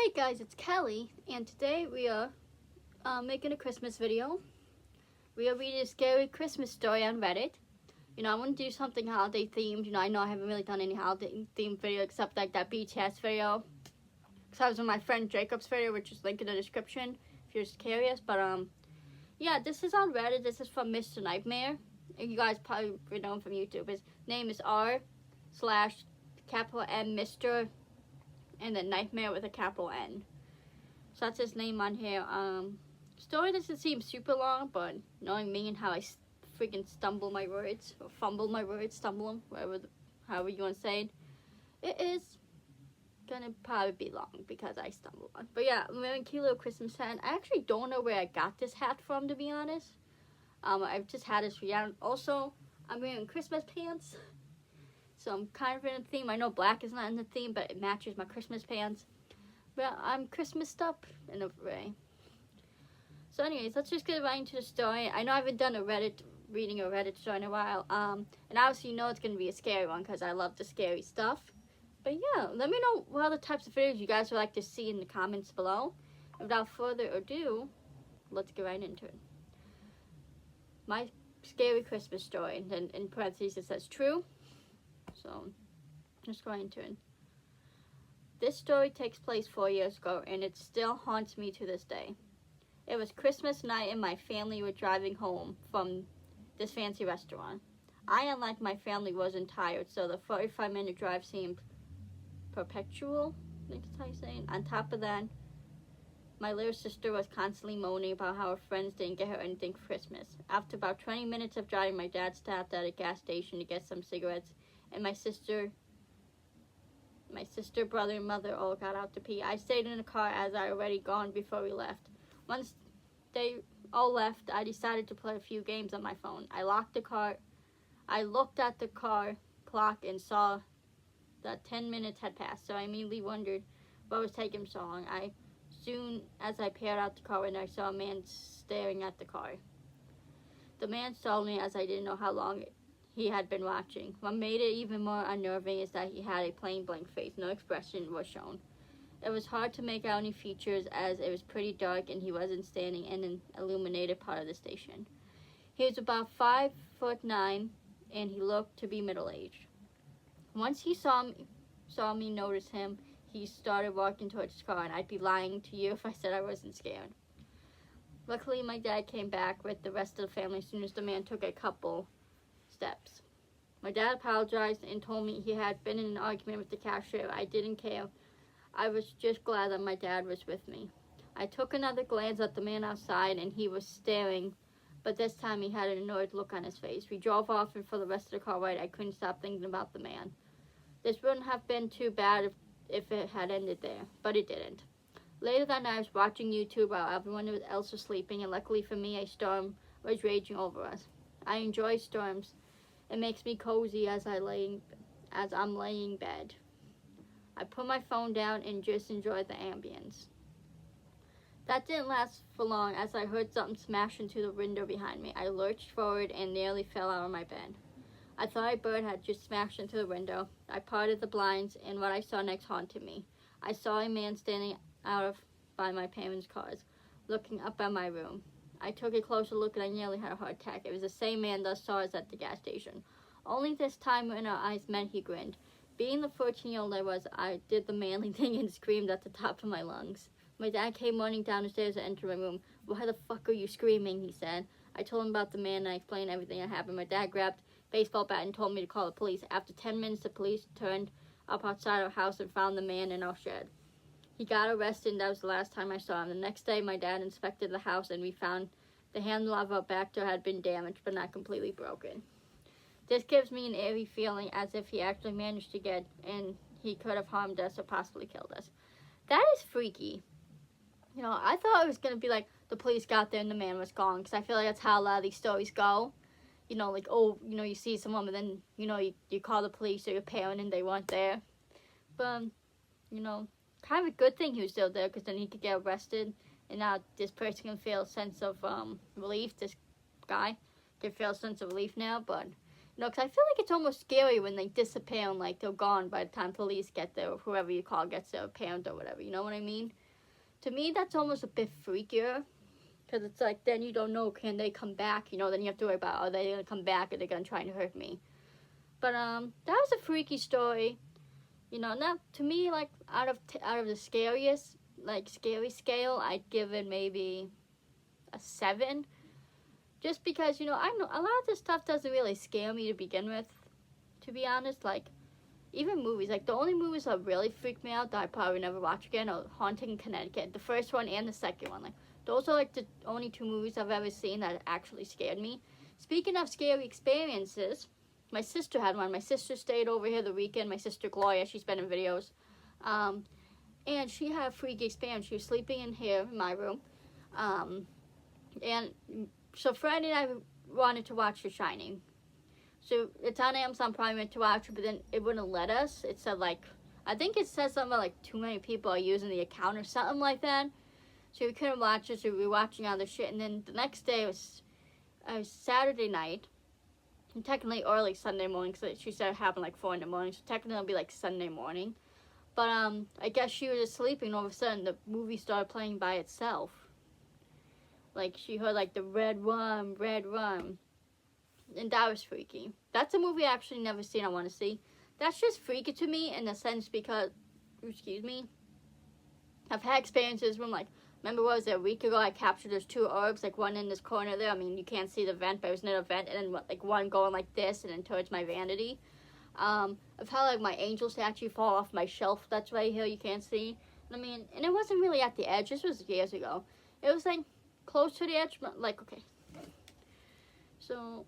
Hey guys, it's Kelly, and today we are making a Christmas video. We are reading a scary Christmas story on Reddit. I want to do something holiday themed. I know I haven't really done any holiday themed video except like that BTS video. Because I was on my friend Jacob's video, which is linked in the description if you're just curious. But yeah, this is on Reddit. This is from Mr. Nightmare. And you guys probably know him from YouTube. His name is r/M Mr. and then Nightmare with a capital N. So that's his name on here. Story doesn't seem super long, but knowing me and how I freaking stumble my words, or fumble my words, stumble them, however you want to say it, it is gonna probably be long because I stumble on. But yeah, I'm wearing a cute little Christmas hat. I actually don't know where I got this hat from, to be honest. I've just had this for years. Also, I'm wearing Christmas pants. So I'm kind of in a theme. I know black is not in the theme, but it matches my Christmas pants. But I'm Christmased up in a way. So anyways, let's just get right into the story. I know I haven't done reading a Reddit story in a while. And obviously you know it's going to be a scary one because I love the scary stuff. But yeah, let me know what other types of videos you guys would like to see in the comments below. And without further ado, let's get right into it. My scary Christmas story. And then in parentheses it says true. So, let's go into it. This story takes place 4 years ago, and it still haunts me to this day. It was Christmas night, and my family were driving home from this fancy restaurant. I, unlike my family, wasn't tired, so the 45-minute drive seemed perpetual, I think that's how you say it. On top of that, my little sister was constantly moaning about how her friends didn't get her anything for Christmas. After about 20 minutes of driving, my dad stopped at a gas station to get some cigarettes, and my sister, brother, and mother all got out to pee. I stayed in the car as I already gone before we left. Once they all left, I decided to play a few games on my phone. I locked the car. I looked at the car clock and saw that 10 minutes had passed, so I immediately wondered what was taking so long. Soon as I peered out the car window, I saw a man staring at the car. The man saw me as I didn't know how long he had been watching. What made it even more unnerving is that he had a plain blank face. No expression was shown. It was hard to make out any features as it was pretty dark and he wasn't standing in an illuminated part of the station. He was about 5'9" and he looked to be middle-aged. Once he saw me notice him, he started walking towards his car, and I'd be lying to you if I said I wasn't scared. Luckily, my dad came back with the rest of the family as soon as the man took a couple steps. My dad apologized and told me he had been in an argument with the cashier. I didn't care. I was just glad that my dad was with me. I took another glance at the man outside, and he was staring, but this time he had an annoyed look on his face. We drove off, and for the rest of the car ride, I couldn't stop thinking about the man. This wouldn't have been too bad if it had ended there, but it didn't. Later that night, I was watching YouTube while everyone else was sleeping, and luckily for me, a storm was raging over us. I enjoy storms. It makes me cozy as I'm laying in bed. I put my phone down and just enjoyed the ambience. That didn't last for long as I heard something smash into the window behind me. I lurched forward and nearly fell out of my bed. I thought a bird had just smashed into the window. I parted the blinds, and what I saw next haunted me. I saw a man standing by my parents' cars, looking up at my room. I took a closer look and I nearly had a heart attack. It was the same man that saw us at the gas station. Only this time when our eyes met, he grinned. Being the 14-year-old I was, I did the manly thing and screamed at the top of my lungs. My dad came running down the stairs and entered my room. "Why the fuck are you screaming?" he said. I told him about the man and I explained everything that happened. My dad grabbed a baseball bat and told me to call the police. After 10 minutes, the police turned up outside our house and found the man in our shed. He got arrested, and that was the last time I saw him. The next day, my dad inspected the house, and we found the handle of our back door had been damaged, but not completely broken. This gives me an eerie feeling as if he actually managed to get in. He could have harmed us or possibly killed us. That is freaky. I thought it was going to be like the police got there and the man was gone, because I feel like that's how a lot of these stories go. You see someone, but then, you call the police or your parent and they weren't there. But, kind of a good thing he was still there, because then he could get arrested, and now this person can feel a sense of relief. This guy can feel a sense of relief now, but You know, because I feel like it's almost scary when they disappear and, like, they're gone by the time police get there, or whoever you call gets their parent or whatever, you know what I mean? To me, that's almost a bit freakier, because it's like, then you don't know, can they come back, you know, then you have to worry about, are they going to come back, are they going to try and hurt me? But, that was a freaky story, you know. Now, to me, like, out of the scariest, like, scary scale, I'd give it maybe a 7. Just because, you know, I know a lot of this stuff doesn't really scare me to begin with, to be honest. Like, even movies, like, the only movies that really freak me out that I probably never watch again are Haunting in Connecticut, the first one and the second one. Like, those are, like, the only 2 movies I've ever seen that actually scared me. Speaking of scary experiences, my sister had one. My sister stayed over here the weekend. My sister Gloria, she's been in videos. And she had a freaky experience. She was sleeping in here in my room. And so Friday night we wanted to watch The Shining. So it's on Amazon Prime, meant to watch it, but then it wouldn't let us. It said, like, I think it said something about, like, too many people are using the account or something like that. So we couldn't watch it, so we were watching other shit. And then the next day was Saturday night. And technically early Sunday morning, because she said it happened like 4 in the morning. So technically it'll be like Sunday morning. But I guess she was just sleeping, and all of a sudden the movie started playing by itself. Like, she heard, like, the red worm. And that was freaky. That's a movie I actually never seen, I want to see. That's just freaky to me in a sense because, excuse me, I've had experiences when, like, remember what was it, a week ago I captured those 2 orbs, like, one in this corner there. I mean, you can't see the vent, but it was near a vent, and then, like, one going like this and then towards my vanity. I've had, like, my angel statue fall off my shelf that's right here, you can't see. I mean, and it wasn't really at the edge. This was years ago. It was, like, close to the edge, but, like, okay. So,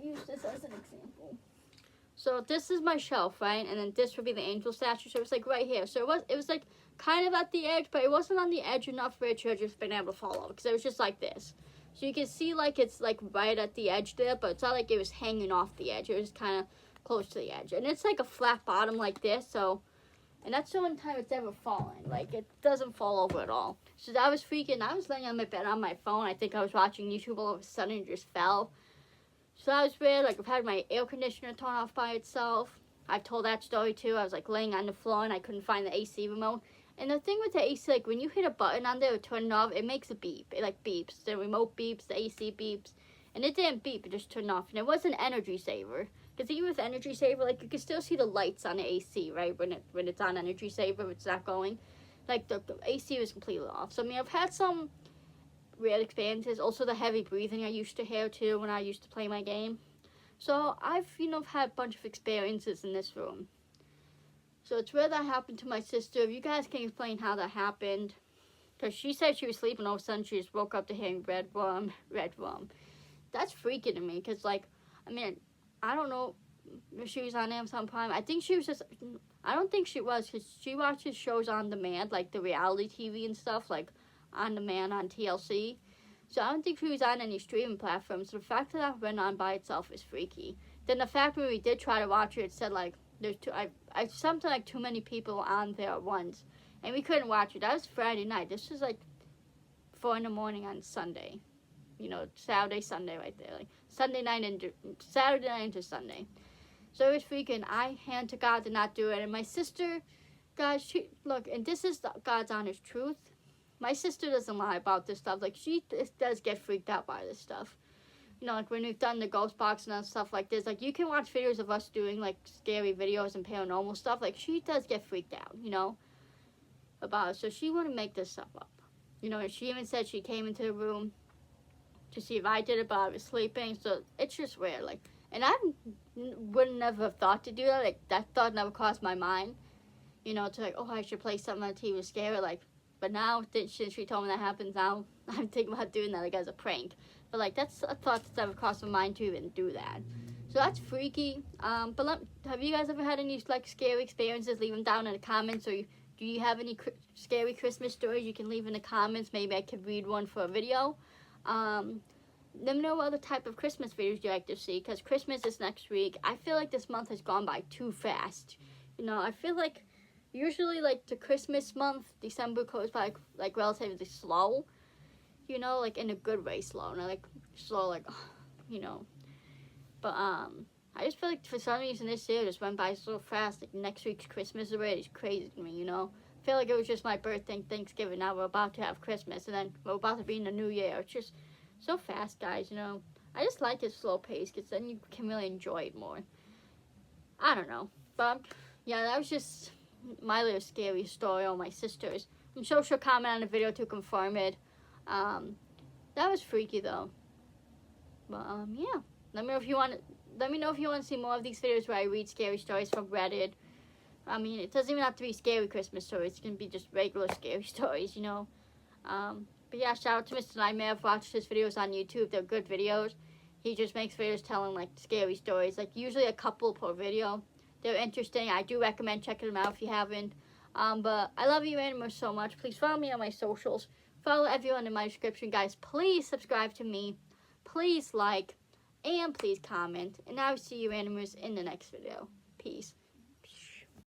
use this as an example. So this is my shelf, right? And then this would be the angel statue. So it's like right here. So it was like kind of at the edge, but it wasn't on the edge enough for it to have just been able to fall off, because it was just like this. So you can see, like, it's like right at the edge there, but it's not like it was hanging off the edge. It was kind of close to the edge. And it's like a flat bottom like this, so, and that's the only time it's ever fallen. Like, it doesn't fall over at all. So that was freaking. I was laying on my bed on my phone. I think I was watching YouTube. All of a sudden, it just fell. So that was weird. Like, I've had my air conditioner turn off by itself. I've told that story too. I was, like, laying on the floor and I couldn't find the AC remote. And the thing with the AC, like, when you hit a button on there to turn it off, it makes a beep. It, like, beeps. The remote beeps, the AC beeps. And it didn't beep. It just turned off. And it was an energy saver. Because even with energy saver, like, you can still see the lights on the AC, right? When it's on energy saver, it's not going. Like, the AC was completely off. So, I mean, I've had some weird experiences. Also, the heavy breathing I used to hear, too, when I used to play my game. So, I've, you know, had a bunch of experiences in this room. So, it's where that happened to my sister. If you guys can explain how that happened. Because she said she was sleeping, all of a sudden she just woke up to hearing red worm. That's freaky to me, because, like, I mean, I don't know if she was on Amazon Prime. I think she was just, I don't think she was, because she watches shows on demand, like the reality TV and stuff, like on demand on TLC. So I don't think she was on any streaming platforms. So the fact that that went on by itself is freaky. Then the fact when we did try to watch it said, like, there's something like too many people on there at once. And we couldn't watch it. That was Friday night. This was like 4 in the morning on Sunday. You know, Saturday, Sunday right there. Like Saturday night into Sunday. So it was freaking. I hand to God to not do it. And my sister, guys, look, and this is God's honest truth. My sister doesn't lie about this stuff. Like, she does get freaked out by this stuff. You know, like when we've done the ghost box and stuff like this, like, you can watch videos of us doing, like, scary videos and paranormal stuff. Like, she does get freaked out, you know, about it. So she wouldn't make this stuff up. You know, and she even said she came into the room to see if I did it, but I was sleeping. So it's just weird. Like, and I would never have thought to do that. Like, that thought never crossed my mind. You know, to like, oh, I should play something on TV scary. Like, but now, since she told me that happens, now I'm thinking about doing that, like, as a prank. But, like, that's a thought that's never crossed my mind to even do that. So that's freaky. But have you guys ever had any, like, scary experiences? Leave them down in the comments. Or do you have any scary Christmas stories you can leave in the comments? Maybe I could read one for a video. Let me know what other type of Christmas videos you like to see, because Christmas is next week. I feel like this month has gone by too fast. You know, I feel like usually, like, the Christmas month, December, goes by, like, relatively slow. You know, like, in a good way slow. Not, like, slow, like, you know. But, I just feel like for some reason this year just went by so fast. Like, next week's Christmas already is crazy to me, you know. I feel like it was just my birthday and Thanksgiving. Now we're about to have Christmas, and then we're about to be in the new year. It's just so fast, guys, you know. I just like it slow pace, because then you can really enjoy it more. I don't know. But, yeah, that was just my little scary story on my sister's. I'm sure she'll comment on the video to confirm it. That was freaky, though. But, yeah. Let me know if you want to see more of these videos where I read scary stories from Reddit. I mean, it doesn't even have to be scary Christmas stories. It can be just regular scary stories, you know. But yeah, shout out to Mr. Nightmare. I've watched his videos on YouTube. They're good videos. He just makes videos telling, like, scary stories. Like, usually a couple per video. They're interesting. I do recommend checking them out if you haven't. But I love you animals so much. Please follow me on my socials. Follow everyone in my description, guys. Please subscribe to me. Please like. And please comment. And I will see you animals in the next video. Peace.